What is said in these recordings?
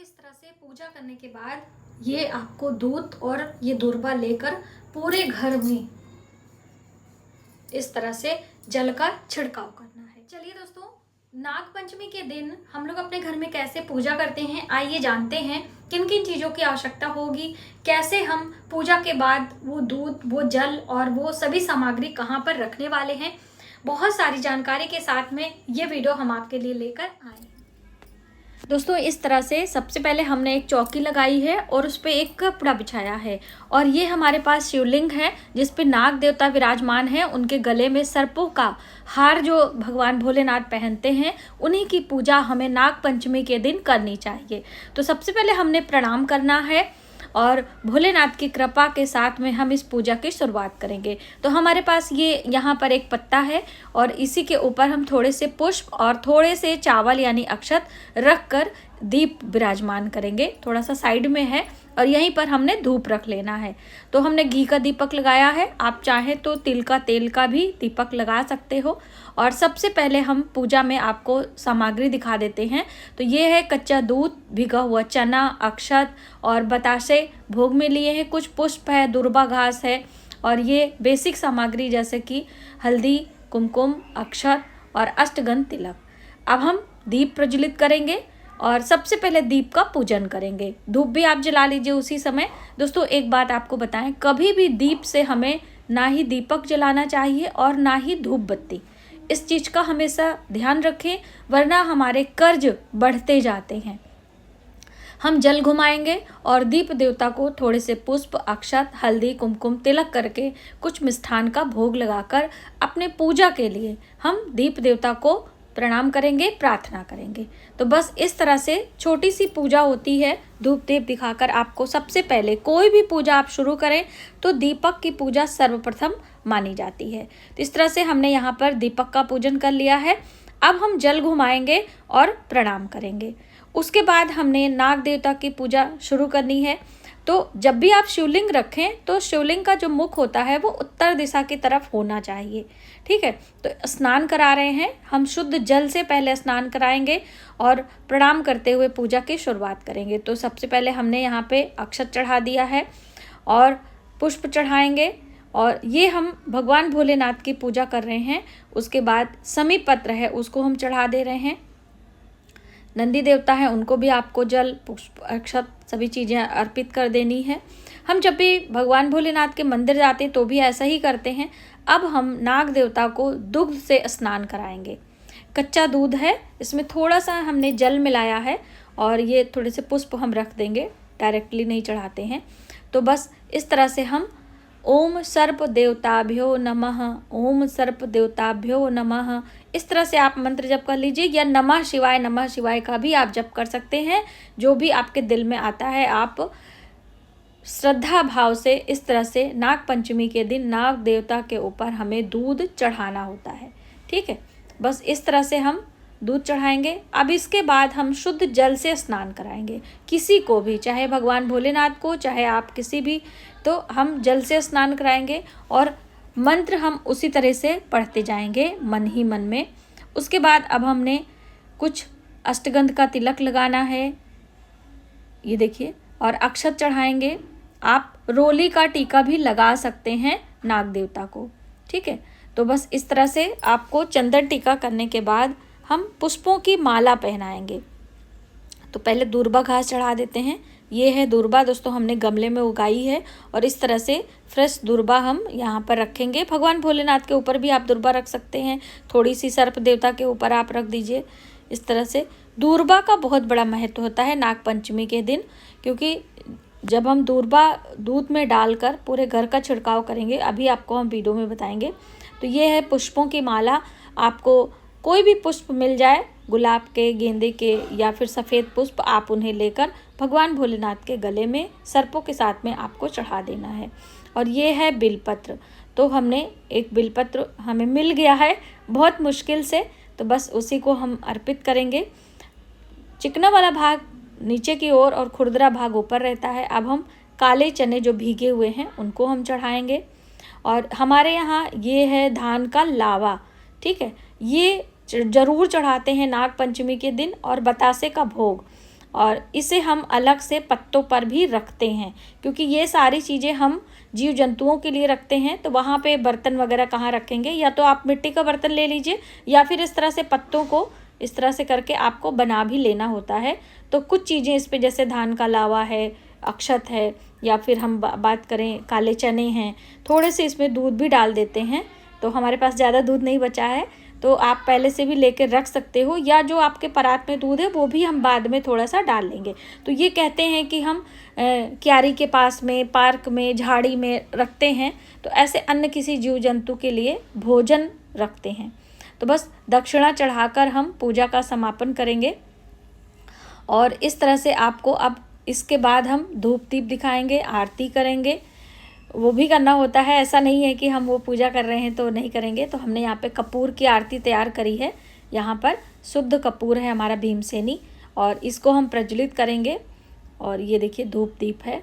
इस तरह से पूजा करने के बाद ये आपको दूध और ये दूर्वा लेकर पूरे घर में इस तरह से जल का छिड़काव करना है। चलिए दोस्तों, नाग पंचमी के दिन हम लोग अपने घर में कैसे पूजा करते हैं, आइए जानते हैं किन किन चीज़ों की आवश्यकता होगी, कैसे हम पूजा के बाद वो दूध, वो जल और वो सभी सामग्री कहाँ पर रखने वाले हैं। बहुत सारी जानकारी के साथ में ये वीडियो हम आपके लिए लेकर आए हैं। दोस्तों, इस तरह से सबसे पहले हमने एक चौकी लगाई है और उस पर एक कपड़ा बिछाया है और ये हमारे पास शिवलिंग है जिस पे नाग देवता विराजमान है। उनके गले में सर्पों का हार जो भगवान भोलेनाथ पहनते हैं, उन्हीं की पूजा हमें नाग पंचमी के दिन करनी चाहिए। तो सबसे पहले हमने प्रणाम करना है और भोलेनाथ की कृपा के साथ में हम इस पूजा की शुरुआत करेंगे। तो हमारे पास ये यहाँ पर एक पत्ता है और इसी के ऊपर हम थोड़े से पुष्प और थोड़े से चावल यानी अक्षत रख कर दीप विराजमान करेंगे। थोड़ा सा साइड में है और यहीं पर हमने धूप रख लेना है। तो हमने घी का दीपक लगाया है, आप चाहें तो तिल का तेल का भी दीपक लगा सकते हो। और सबसे पहले हम पूजा में आपको सामग्री दिखा देते हैं। तो ये है कच्चा दूध, भिगा हुआ चना, अक्षत और बतासे भोग में लिए हैं, कुछ पुष्प है, दुर्वा घास है और ये बेसिक सामग्री जैसे कि हल्दी, कुमकुम, अक्षत और अष्टगंध तिलक। अब हम दीप प्रज्वलित करेंगे और सबसे पहले दीप का पूजन करेंगे। धूप भी आप जला लीजिए उसी समय। दोस्तों, एक बात आपको बताएं, कभी भी दीप से हमें ना ही दीपक जलाना चाहिए और ना ही धूप बत्ती। इस चीज़ का हमेशा ध्यान रखें, वरना हमारे कर्ज बढ़ते जाते हैं। हम जल घुमाएंगे और दीप देवता को थोड़े से पुष्प, अक्षत, हल्दी, कुमकुम, तिलक करके कुछ मिष्ठान का भोग लगाकर अपने पूजा के लिए हम दीप देवता को प्रणाम करेंगे, प्रार्थना करेंगे। तो बस इस तरह से छोटी सी पूजा होती है। धूप दीप दिखाकर आपको सबसे पहले कोई भी पूजा आप शुरू करें तो दीपक की पूजा सर्वप्रथम मानी जाती है। तो इस तरह से हमने यहाँ पर दीपक का पूजन कर लिया है। अब हम जल घुमाएंगे और प्रणाम करेंगे। उसके बाद हमने नाग देवता की पूजा शुरू करनी है। तो जब भी आप शिवलिंग रखें तो शिवलिंग का जो मुख होता है वो उत्तर दिशा की तरफ होना चाहिए, ठीक है। तो स्नान करा रहे हैं हम, शुद्ध जल से पहले स्नान कराएंगे और प्रणाम करते हुए पूजा की शुरुआत करेंगे। तो सबसे पहले हमने यहाँ पे अक्षत चढ़ा दिया है और पुष्प चढ़ाएंगे और ये हम भगवान भोलेनाथ की पूजा कर रहे हैं। उसके बाद समी पत्र है उसको हम चढ़ा दे रहे हैं। नंदी देवता है, उनको भी आपको जल, पुष्प, अक्षत सभी चीज़ें अर्पित कर देनी है। हम जब भी भगवान भोलेनाथ के मंदिर जाते हैं तो भी ऐसा ही करते हैं। अब हम नाग देवता को दुग्ध से स्नान कराएंगे। कच्चा दूध है, इसमें थोड़ा सा हमने जल मिलाया है और ये थोड़े से पुष्प हम रख देंगे, डायरेक्टली नहीं चढ़ाते हैं। तो बस इस तरह से हम ओम सर्प देवताभ्यो नमः, ओम सर्प देवताभ्यो नमः, इस तरह से आप मंत्र जप कर लीजिए या नमः शिवाय का भी आप जप कर सकते हैं। जो भी आपके दिल में आता है आप श्रद्धा भाव से इस तरह से नाग पंचमी के दिन नाग देवता के ऊपर हमें दूध चढ़ाना होता है, ठीक है। बस इस तरह से हम दूध चढ़ाएंगे। अब इसके बाद हम शुद्ध जल से स्नान कराएंगे किसी को भी, चाहे भगवान भोलेनाथ को, चाहे आप किसी भी, तो हम जल से स्नान कराएंगे और मंत्र हम उसी तरह से पढ़ते जाएंगे मन ही मन में। उसके बाद अब हमने कुछ अष्टगंध का तिलक लगाना है, ये देखिए, और अक्षत चढ़ाएंगे। आप रोली का टीका भी लगा सकते हैं नाग देवता को, ठीक है। तो बस इस तरह से आपको चंदन टीका करने के बाद हम पुष्पों की माला पहनाएंगे। तो पहले दूर्वा घास चढ़ा देते हैं। ये है दूर्वा, दोस्तों हमने गमले में उगाई है और इस तरह से फ्रेश दूर्वा हम यहाँ पर रखेंगे। भगवान भोलेनाथ के ऊपर भी आप दूर्वा रख सकते हैं, थोड़ी सी सर्प देवता के ऊपर आप रख दीजिए। इस तरह से दूर्वा का बहुत बड़ा महत्व होता है नाग पंचमी के दिन, क्योंकि जब हम दूर्वा दूध में डालकर पूरे घर का छिड़काव करेंगे, अभी आपको हम वीडियो में बताएंगे। तो ये है पुष्पों की माला, आपको कोई भी पुष्प मिल जाए, गुलाब के, गेंदे के या फिर सफ़ेद पुष्प, आप उन्हें लेकर भगवान भोलेनाथ के गले में सर्पों के साथ में आपको चढ़ा देना है। और ये है बिलपत्र। तो हमने एक बिलपत्र हमें मिल गया है बहुत मुश्किल से, तो बस उसी को हम अर्पित करेंगे। चिकना वाला भाग नीचे की ओर और खुरदरा भाग ऊपर रहता है। अब हम काले चने जो भीगे हुए हैं उनको हम चढ़ाएंगे। और हमारे यहाँ ये है धान का लावा, ठीक है, ये ज़रूर चढ़ाते हैं नाग पंचमी के दिन। और बतासे का भोग, और इसे हम अलग से पत्तों पर भी रखते हैं, क्योंकि ये सारी चीज़ें हम जीव जंतुओं के लिए रखते हैं। तो वहाँ पे बर्तन वगैरह कहाँ रखेंगे, या तो आप मिट्टी का बर्तन ले लीजिए, या फिर इस तरह से पत्तों को इस तरह से करके आपको बना भी लेना होता है। तो कुछ चीज़ें इस पे जैसे धान का लावा है, अक्षत है, या फिर हम बात करें काले चने हैं, थोड़े से इसमें दूध भी डाल देते हैं। तो हमारे पास ज़्यादा दूध नहीं बचा है तो आप पहले से भी लेकर रख सकते हो, या जो आपके परात में दूध है वो भी हम बाद में थोड़ा सा डाल लेंगे। तो ये कहते हैं कि हम क्यारी के पास में, पार्क में, झाड़ी में रखते हैं, तो ऐसे अन्य किसी जीव जंतु के लिए भोजन रखते हैं। तो बस दक्षिणा चढ़ाकर हम पूजा का समापन करेंगे। और इस तरह से आपको अब इसके बाद हम धूप दीप दिखाएंगे, आरती करेंगे, वो भी करना होता है। ऐसा नहीं है कि हम वो पूजा कर रहे हैं तो नहीं करेंगे। तो हमने यहाँ पे कपूर की आरती तैयार करी है। यहाँ पर शुद्ध कपूर है हमारा भीमसेनी, और इसको हम प्रज्वलित करेंगे। और ये देखिए धूप दीप है।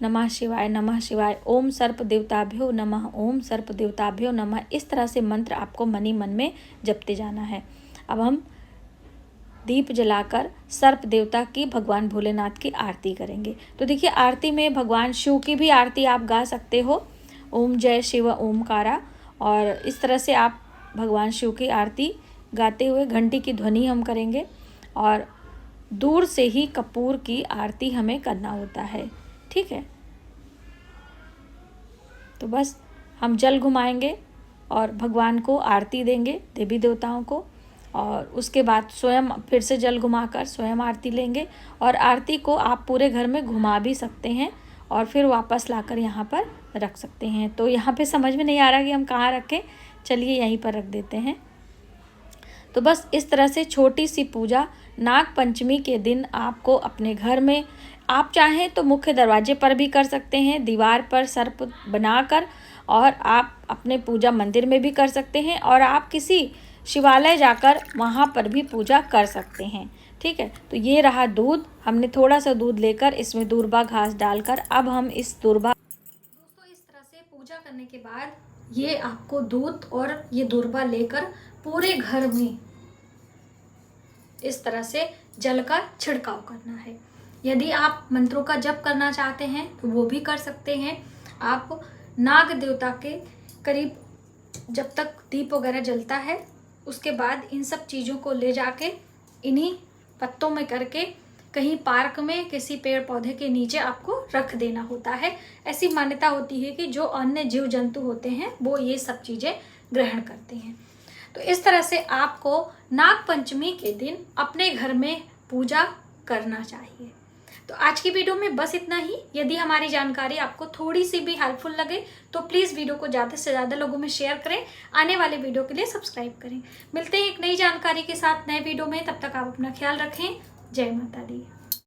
नमः शिवाय, नमः शिवाय, ओम सर्प देवताभ्यो नमः, ओम सर्प देवताभ्यो नमः। इस तरह से मंत्र आपको मन ही मन में जपते जाना है। अब हम दीप जलाकर सर्प देवता की, भगवान भोलेनाथ की आरती करेंगे। तो देखिए आरती में भगवान शिव की भी आरती आप गा सकते हो, ओम जय शिव ओमकारा। और इस तरह से आप भगवान शिव की आरती गाते हुए घंटी की ध्वनि हम करेंगे, और दूर से ही कपूर की आरती हमें करना होता है। ठीक है, तो बस हम जल घुमाएंगे और भगवान को आरती देंगे, देवी देवताओं को, और उसके बाद स्वयं फिर से जल घुमाकर स्वयं आरती लेंगे। और आरती को आप पूरे घर में घुमा भी सकते हैं और फिर वापस लाकर यहाँ पर रख सकते हैं। तो यहाँ पे समझ में नहीं आ रहा कि हम कहाँ रखें, चलिए यहीं पर रख देते हैं। तो बस इस तरह से छोटी सी पूजा नाग पंचमी के दिन आपको अपने घर में, आप चाहें तो मुख्य दरवाजे पर भी कर सकते हैं, दीवार पर सर्प बनाकर, और आप अपने पूजा मंदिर में भी कर सकते हैं, और आप किसी शिवालय जाकर वहाँ पर भी पूजा कर सकते हैं। ठीक है, तो ये रहा दूध। हमने थोड़ा सा दूध लेकर इसमें दूर्बा घास डालकर अब हम इस दूर्बा, दोस्तों इस तरह से पूजा करने के बाद ये आपको दूध और ये दूर्बा लेकर पूरे घर में इस तरह से जल का छिड़काव करना है। यदि आप मंत्रों का जप करना चाहते हैं तो वो भी कर सकते हैं। आप नाग देवता के करीब जब तक दीप वगैरह जलता है, उसके बाद इन सब चीज़ों को ले जाके इन्हीं पत्तों में करके कहीं पार्क में किसी पेड़ पौधे के नीचे आपको रख देना होता है। ऐसी मान्यता होती है कि जो अन्य जीव जंतु होते हैं वो ये सब चीज़ें ग्रहण करते हैं। तो इस तरह से आपको नाग पंचमी के दिन अपने घर में पूजा करना चाहिए। तो आज की वीडियो में बस इतना ही। यदि हमारी जानकारी आपको थोड़ी सी भी हेल्पफुल लगे तो प्लीज़ वीडियो को ज़्यादा से ज़्यादा लोगों में शेयर करें, आने वाले वीडियो के लिए सब्सक्राइब करें। मिलते हैं एक नई जानकारी के साथ नए वीडियो में, तब तक आप अपना ख्याल रखें। जय माता दी।